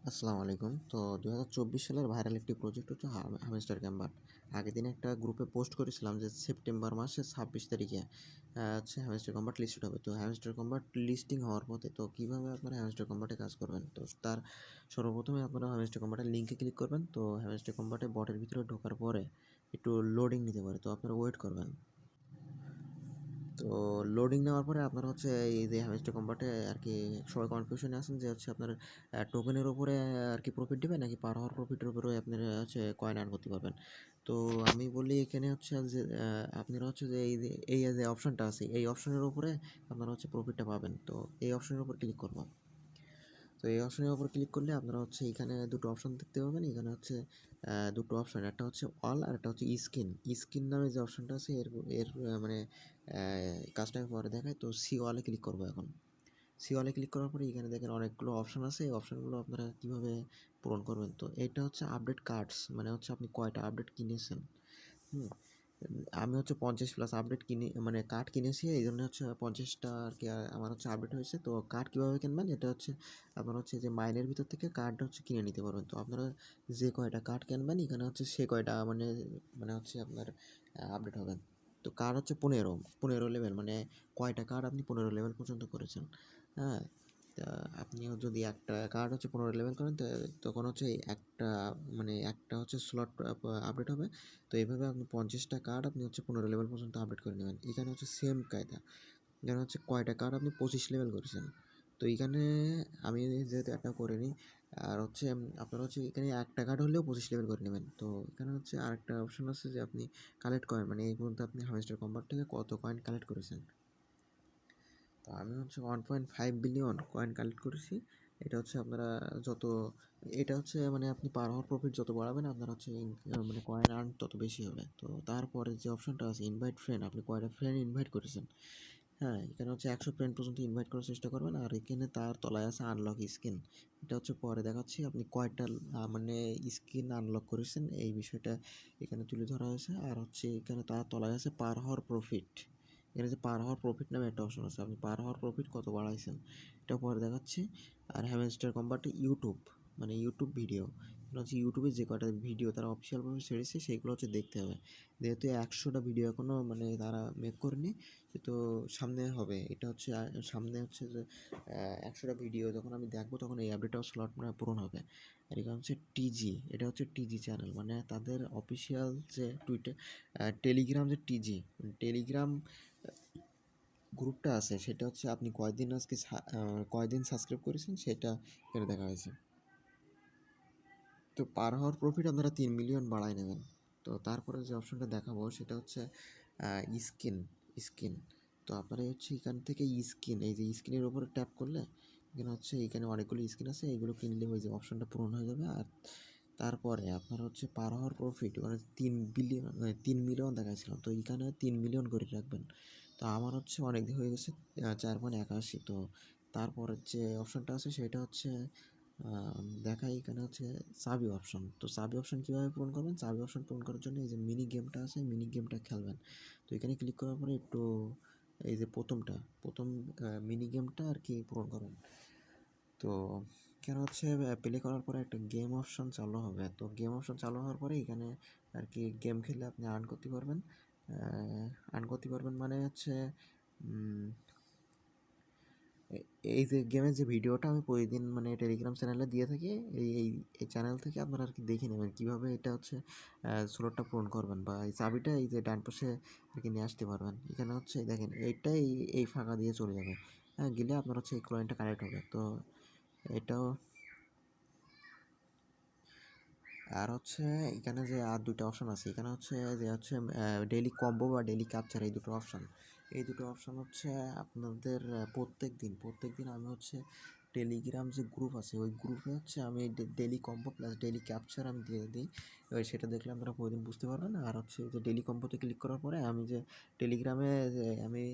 আসসালামু আলাইকুম। তো ২০২৪ সালের ভাইরাল একটি প্রজেক্ট হচ্ছে হ্যামস্টার ক্যাম্পার। আগের দিন একটা গ্রুপে পোস্ট করেছিলাম যে সেপ্টেম্বর মাসের ২৬ তারিখে হচ্ছে হ্যামস্টার কম্বাট লিস্টেড হবে। তো হ্যামস্টার কম্বাট লিস্টিং হওয়ার পথে তো কীভাবে আপনারা হ্যামস্টার কম্বাটে কাজ করবেন? তো তার সর্বপ্রথমে আপনারা হ্যামস্টার কম্বাটের লিঙ্কে ক্লিক করবেন। তো হ্যামস্টার কম্বাটে বটের ভিতরে ঢোকার পরে একটু লোডিং নিতে পারে। তো আপনারা ওয়েট করবেন। তো লোডিং নেওয়ার পরে আপনারা হচ্ছে এই যে হ্যামস্টার কম্বাটে আরকি সবাই কনফিউশনে আছেন যে হচ্ছে আপনার টোকেনের উপরে আরকি প্রফিট দিবে নাকি পার হাওয়ার প্রফিটের উপরেও আপনারা হচ্ছে কয়েন আর্ন করতে পারবেন। তো আমি বলি এখানে হচ্ছে যে আপনারা হচ্ছে যে এই যে অপশনটা আছে এই অপশনের উপরে আপনারা হচ্ছে প্রফিটটা পাবেন। তো এই অপশনের উপর ক্লিক করব। তো এই অপশনের উপর ক্লিক করলে আপনারা হচ্ছে এখানে দুটো অপশন দেখতে পাবেন। এখানে হচ্ছে দুটো অপশন, একটা হচ্ছে অল আর একটা হচ্ছে স্কিন। স্কিন নামে যে অপশনটা আছে এর এর মানে কাজটা আমি পরে দেখাই। তো সি অলে ক্লিক করব এখন। সি অলে ক্লিক করার পরে এখানে দেখেন অনেকগুলো অপশন আছে। এই অপশনগুলো আপনারা কীভাবে পূরণ করবেন? তো এটা হচ্ছে আপডেট কার্ডস, মানে হচ্ছে আপনি কয়টা আপডেট কিনেছেন। হুম? আমি হচ্ছে 50 প্লাস আপডেট কিনে মানে কার্ড কিনেছি, এই জন্য হচ্ছে 50টা আর কি আমার হচ্ছে আপডেট হয়েছে। তো কার্ড কীভাবে কিনবেন? এটা হচ্ছে আপনার হচ্ছে যে মাইনের ভিতর থেকে কার্ড হচ্ছে কিনে নিতে পারবেন। তো আপনারা যে কয়টা কার্ড কিনবেন এখানে হচ্ছে সে কয়টা মানে হচ্ছে আপনার আপডেট হবেন। তো কার্ড হচ্ছে 15 লেভেল, মানে কয়টা কার্ড আপনি 15 লেভেল পর্যন্ত করেছেন। হ্যাঁ? তা আপনিও যদি একটা কার্ড হচ্ছে 15 লেভেল করেন তখন হচ্ছে একটা মানে একটা হচ্ছে স্লট আপডেট হবে। তো এইভাবে আপনি 50টা কার্ড আপনি হচ্ছে 15 লেভেল পর্যন্ত আপডেট করে নেবেন। এখানে হচ্ছে সেম কায়দা। এখানে হচ্ছে কয়টা কার্ড আপনি 25 লেভেল করেছেন। তো এইখানে আমি যেহেতু একটা করিনি, আর হচ্ছে আপনার হচ্ছে এখানে একটা কার্ড হলেও 25 লেভেল করে নেবেন। তো এখানে হচ্ছে আরেকটা অপশন আছে যে আপনি কালেক্ট কয়েন, মানে এই পর্যন্ত আপনি হ্যামস্টার কম্বাট থেকে কত কয়েন কালেক্ট করেছেন। তো আমি হচ্ছে 1.5 বিলিয়ন কয়েন কালেক্ট করেছি। এটা হচ্ছে আপনারা যত এটা হচ্ছে মানে আপনি পার আওয়ার প্রফিট যত বাড়াবেন আপনার হচ্ছে মানে কয়েন আর্ন তত বেশি হবে। তো তারপরে যে অপশনটা আছে ইনভাইট ফ্রেন্ড, আপনি কয়টা ফ্রেন্ড ইনভাইট করেছেন। হ্যাঁ, এখানে হচ্ছে 100 ফ্রেন্ড পর্যন্ত ইনভাইট করার চেষ্টা করবেন। আর এখানে তার তলায় আছে আনলক স্কিন। এটা হচ্ছে পরে দেখাচ্ছি আপনি কয়টা মানে স্কিন আনলক করেছেন এই বিষয়টা এখানে তুলে ধরা হয়েছে। আর হচ্ছে এখানে তার তলায় আছে পার হাওয়ার প্রফিট। এখানে যে পার হাওয়ার প্রফিট নামে একটা অপশন আছে, আপনি পার হাওয়ার প্রফিট কত বাড়াইছেন এটা পরে দেখাচ্ছি। আর হ্যামস্টার কম্বাটে ইউটিউব, মানে ইউটিউব ভিডিও, এটা হচ্ছে ইউটিউবে যে কটা ভিডিও তারা অফিসিয়ালভাবে ছেড়েছে সেইগুলো হচ্ছে দেখতে হবে। যেহেতু 100টা ভিডিও এখনও মানে তারা মেক করেনি, তো সামনে হবে। এটা হচ্ছে সামনে হচ্ছে যে 100টা ভিডিও যখন আমি দেখবো তখন এই আপডেটটাও স্লট মানে পূরণ হবে। আর এখানে হচ্ছে টিজি, এটা হচ্ছে টিজি চ্যানেল, মানে তাদের অফিসিয়াল যে টেলিগ্রাম যে টিজি টেলিগ্রাম গ্রুপটা আছে সেটা হচ্ছে আপনি কয়দিন আজকে কয়দিন সাবস্ক্রাইব করেছেন সেটা এখানে দেখা হয়েছে। তো পার হাওয়ার প্রফিট আপনারা 3 মিলিয়ন বাড়ায় নেবেন। তো তারপরে যে অপশনটা দেখাবো সেটা হচ্ছে স্কিন স্কিন। তো আপনারা হচ্ছে এখান থেকে স্কিন, এই যে স্কিনের উপরে ট্যাপ করলে এখানে হচ্ছে এখানে অনেকগুলো স্কিন আছে, এইগুলো কিনলে ওই যে অপশনটা পূরণ হয়ে যাবে। আর তারপরে আপনার হচ্ছে পার হাওয়ার প্রফিট ওখানে 3 বিলিয়ন 3 মিলিয়ন দেখাচ্ছিলাম, তো এখানে 3 মিলিয়ন করে রাখবেন। তো আমার হচ্ছে অনেক হয়ে গেছে 4.81। তো তারপরের যে অপশনটা আছে সেটা হচ্ছে দেখাই এখানে হচ্ছে চাবি অপশন। তো চাবি অপশন কীভাবে পূরণ করবেন? চাবি অপশন পূরণ করার জন্য এই যে মিনি গেমটা আছে, মিনি গেমটা খেলবেন। তো এখানে ক্লিক করার পরে একটু এই যে প্রথম মিনি গেমটা আর কি পূরণ করবেন। তো এখানে হচ্ছে প্লে করার পরে একটা গেম অপশন চালু হবে। তো গেম অপশন চালু হওয়ার পরে এখানে আর কি গেম খেলে আপনি আর্ন করতে পারবেন। মানে হচ্ছে এই যে গেমের যে ভিডিওটা আমি প্রতিদিন মানে টেলিগ্রাম চ্যানেলে দিয়ে থাকি, এই এই এই চ্যানেল থেকে আপনারা আর কি দেখে নেবেন কীভাবে এটা হচ্ছে স্লটটা পূরণ করবেন, বা এই চাবিটা এই যে ডান পাশে আর কি নিয়ে আসতে পারবেন। এখানে হচ্ছে দেখেন এইটাই এই ফাঁকা দিয়ে চলে যাবে। হ্যাঁ, গেলে আপনার হচ্ছে এই কয়েনটা কালেক্ট হবে। তো এটাও আর হচ্ছে এখানে যে আর দুটো অপশন আছে, এখানে হচ্ছে যে হচ্ছে ডেইলি কম্বো বা ডেইলি ক্যাপচার, এই দুটো অপশন হচ্ছে আপনাদের প্রত্যেক দিন আমি হচ্ছে টেলিগ্রাম যে গ্রুপ আছে ওই গ্রুপে হচ্ছে আমি daily combo plus daily capture আমি দিয়ে দিই। এবার সেটা দেখলে আপনারা প্রতিদিন বুঝতে পারবেন। আর হচ্ছে যে ডেইলি কম্বোতে ক্লিক করার পরে আমি যে টেলিগ্রামে যে আমি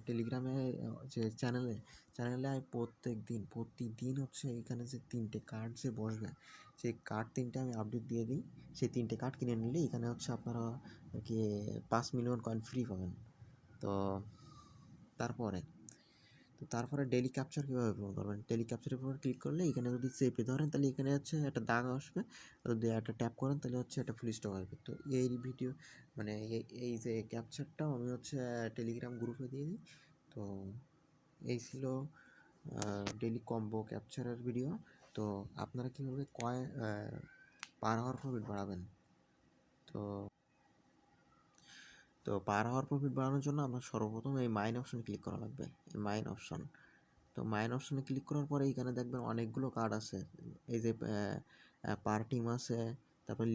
টেলিগ্রামে যে চ্যানেলে আমি প্রতিদিন হচ্ছে এখানে যে 3টে কার্ড যে বসবে সেই কার্ড 3টে আমি আপডেট দিয়ে দিই। সেই 3টে কার্ড কিনে নিলে এখানে হচ্ছে আপনারা আর কি 5 মিলিয়ন কয়েন ফ্রি পাবেন। তো তারপরে তো তারপরে ডেইলি ক্যাপচার কীভাবে পূরণ করবেন, ডেইলি ক্যাপচারের উপর ক্লিক করলে এখানে যদি চেপে ধরেন তাহলে এখানে হচ্ছে একটা দাগ আসবে, যদি একটা ট্যাপ করেন তাহলে হচ্ছে একটা ফুল স্টপ আসবে। তো এই ভিডিও মানে এই যে ক্যাপচারটাও আমি হচ্ছে টেলিগ্রাম গ্রুপে দিয়ে দিই। তো এই ছিল ডেইলি কম্বো ক্যাপচারের ভিডিও। তো আপনারা কীভাবে পার আওয়ার প্রফিট বাড়াবেন, তো পার আওয়ার প্রফিট বাড়ানোর জন্য আপনার সর্বপ্রথম এই মাইন অপশনে ক্লিক করা লাগবে, এই মাইন অপশন। তো মাইন অপশনে ক্লিক করার পরে এখানে দেখবেন অনেকগুলো কার্ড আছে, এই যে পার টিম আছে, তারপর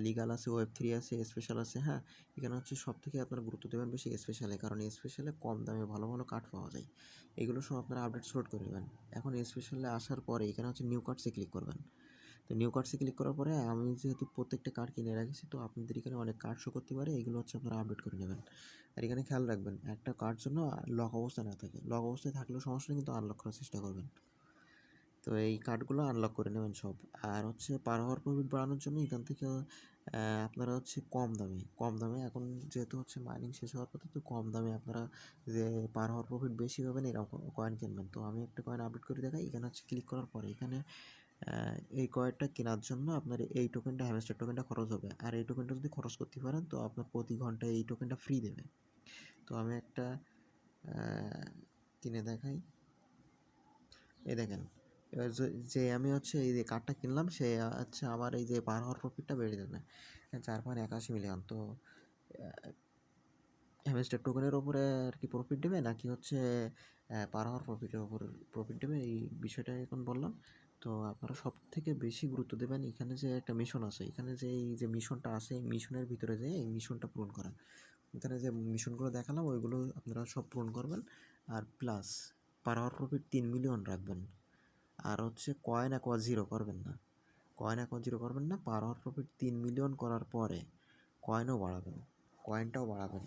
লিগাল আছে, Web3 আছে, স্পেশাল আছে। হ্যাঁ, এখানে হচ্ছে সব থেকে আপনারা গুরুত্ব দেবেন বেশি স্পেশালে, কারণ স্পেশালে কম দামে ভালো ভালো কার্ড পাওয়া যায়। এগুলো সব আপনারা আপডেট লোড করে নেবেন। এখন স্পেশালে আসার পরে এখানে হচ্ছে নিউ কার্ডসে ক্লিক করবেন। তো নিউ কার্ডসে ক্লিক করার পরে আমি যেহেতু প্রত্যেকটা কার্ড কিনে রাখছি, তো আপনাদের এখানে অনেক কার্ড শো করতে পারে, এগুলো হচ্ছে আপনারা আপডেট করে নেবেন। আর এখানে খেয়াল রাখবেন একটা কার্ড জন্য লক অবস্থায় না থাকে, লক অবস্থায় থাকলেও সমস্যা নেই, কিন্তু আনলক করার চেষ্টা করবেন। তো এই কার্ডগুলো আনলক করে নেবেন সব। আর হচ্ছে পার আওয়ার প্রফিট বাড়ানোর জন্য এখান থেকে আপনারা হচ্ছে কম দামে এখন যেহেতু হচ্ছে মাইনিং শেষ হওয়ার পথে, তো কম দামে আপনারা যে পার আওয়ার প্রফিট বেশি পাবেন এরকম কয়েন কিনবেন। তো আমি একটা কয়েন আপডেট করে দেখাই। এখানে হচ্ছে ক্লিক করার পরে এখানে এই কয়েনটা কেনার জন্য আপনার এই টোকেনটা, হ্যামস্টার টোকেনটা খরচ হবে। আর এই টোকেনটা যদি খরচ করতে পারেন তো আপনার প্রতি ঘন্টায় এই টোকেনটা ফ্রি দেবে। তো আমি একটা কিনে দেখাই। এই দেখেন, এবার যে আমি হচ্ছে এই যে কার্ডটা কিনলাম সে হচ্ছে আমার এই যে পার হওয়ার প্রফিটটা বেড়ে যাবে 4.81 মিলিয়ন। তো হ্যামস্টার টোকেনের ওপরে আর কি প্রফিট দেবে নাকি হচ্ছে পার হওয়ার প্রফিটের ওপর প্রফিট দেবে, এই বিষয়টা এখন বললাম। তো আপনারা সব থেকে বেশি গুরুত্ব দেবেন এখানে যে একটা মিশন আছে, এখানে যে এই যে মিশনটা আছে এই মিশনের ভিতরে যে এই মিশনটা পূরণ করা। এখানে যে মিশনগুলো দেখালাম ওইগুলো আপনারা সব পূরণ করবেন। আর plus per hour profit 3 million রাখবেন। আর হচ্ছে কয়েন অ্যাকোয়া জিরো করবেন না, পার আওয়ার প্রফিট 3 মিলিয়ন করার পরে কয়েনটাও বাড়াবেন।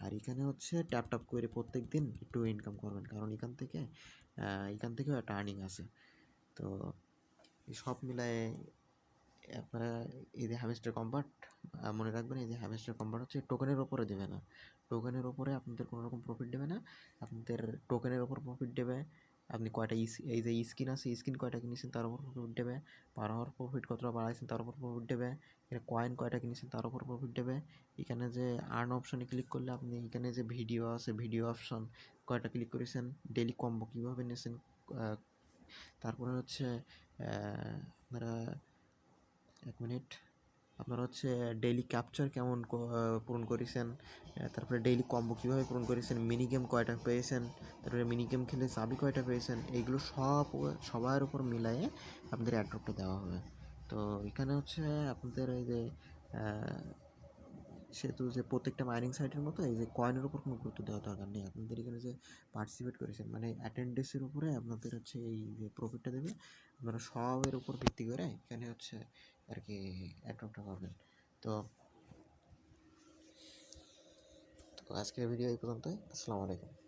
আর এখানে হচ্ছে ট্যাপ করে প্রত্যেক দিন একটু ইনকাম করবেন, কারণ এখান থেকেও একটা আর্নিং আছে। তো এই সব মিলায়ে আপনারা এই যে হ্যামস্টার কম্বাট মনে রাখবেন, এই যে হ্যামস্টার কম্বাট হচ্ছে টোকেনের ওপরে দেবে না, টোকেনের ওপরে আপনাদের কোনো রকম প্রফিট দেবে না। আপনাদের টোকেনের ওপর প্রফিট দেবে আপনি কয়টা এই যে স্কিন আছে, স্কিন কয়টা কিনেছেন তার উপর প্রফিট দেবে, পার আওয়ার প্রফিট কতটা বাড়াইছেন তার উপর প্রফিট দেবে, এখানে কয়েন কয়টা কিনেছেন তার উপর প্রফিট দেবে। এখানে যে আর্ন অপশনে ক্লিক করলে আপনি এখানে যে ভিডিও আছে, ভিডিও অপশন কয়টা ক্লিক করেছেন, ডেইলি কম্বো কীভাবে নিয়েছেন, তারপরে হচ্ছে আপনারা 1 মিনিট, আপনারা হচ্ছে ডেইলি ক্যাপচার কেমন পূরণ করেছেন, তারপরে ডেইলি কম্বো কীভাবে পূরণ করেছেন, মিনি গেম কয়টা পেয়েছেন, তারপরে মিনি গেম খেলে চাবি কয়টা পেয়েছেন, এইগুলো সবার উপর মিলায়ে আপনাদের অ্যাড্রপটা দেওয়া হবে। তো এখানে হচ্ছে আপনাদের এই যে সেহেতু যে প্রত্যেকটা মাইনিং সাইটের মতো এই যে কয়েনের উপর কোনো গুরুত্ব দেওয়ার দরকার নেই। আপনাদের এখানে যে পার্টিসিপেট করেছেন মানে অ্যাটেন্ডেন্সের উপরে আপনাদের হচ্ছে এই যে প্রফিটটা দেবে। আপনারা সবের উপর ভিত্তি করে এখানে হচ্ছে আর কি অ্যাড্রপটা পাবেন। তো আজকের ভিডিও এই পর্যন্তই। আসসালামু আলাইকুম।